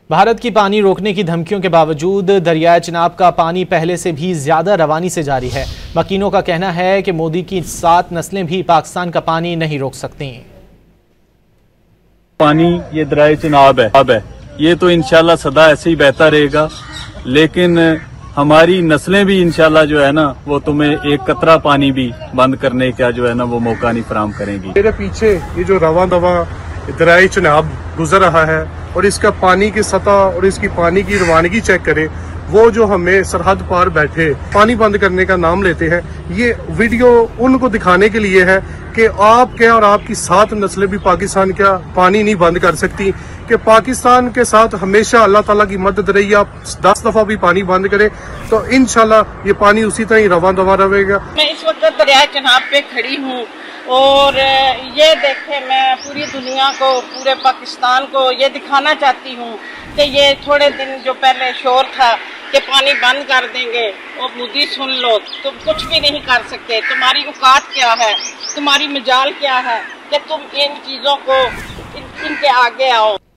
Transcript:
भारत की पानी रोकने की धमकियों के बावजूद दरियाए चिनाब का पानी पहले से भी ज्यादा रवानी से जारी है। वकीलों का कहना है कि मोदी की 7 नस्लें भी पाकिस्तान का पानी नहीं रोक सकती। पानी ये दरियाए चिनाब है, ये तो इंशाल्लाह सदा ऐसे ही बहता रहेगा, लेकिन हमारी नस्लें भी इंशाल्लाह जो है ना वो तुम्हें एक कतरा पानी भी बंद करने का जो है ना वो मौका नहीं फराहम करेंगी। मेरे पीछे ये जो रवा दवा दरियाए चिनाब गुजर रहा है और इसका पानी की सतह और इसकी पानी की रवानगी चेक करें, वो जो हमें सरहद पार बैठे पानी बंद करने का नाम लेते हैं, ये वीडियो उनको दिखाने के लिए है कि आप क्या और आपकी 7 नस्लें भी पाकिस्तान का पानी नहीं बंद कर सकती, कि पाकिस्तान के साथ हमेशा अल्लाह ताला की मदद रही। आप 10 दफा भी पानी बंद करें तो इंशाल्लाह ये पानी उसी तरह ही रवा दवा रहेगा। मैं इस वक्त दरिया चिनाब पे खड़ी हूँ और ये देखे मैं पूरी दुनिया को, पूरे पाकिस्तान को ये दिखाना चाहती हूँ कि ये थोड़े दिन जो पहले शोर था कि पानी बंद कर देंगे, और मोदी सुन लो, तुम कुछ भी नहीं कर सकते। तुम्हारी औकात क्या है, तुम्हारी मजाल क्या है कि तुम इन चीज़ों को इनके आगे आओ।